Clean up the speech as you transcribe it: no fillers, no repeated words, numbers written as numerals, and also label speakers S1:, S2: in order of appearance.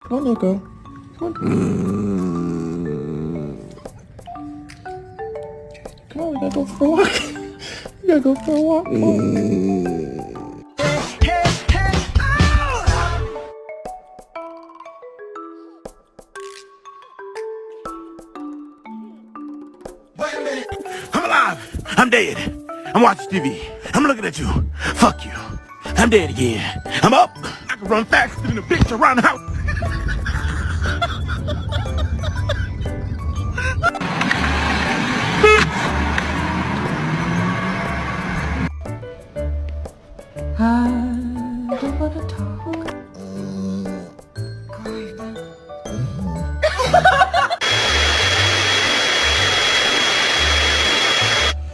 S1: Come on, Nico. Come on. Come on, we gotta go for a walk. We gotta go for a walk. Come on.
S2: Wait a minute. I'm alive. I'm dead. I'm watching TV. I'm looking at you. Fuck you. I'm dead again. I'm up. I can run faster than a bitch around the house.
S1: I don't wanna talk.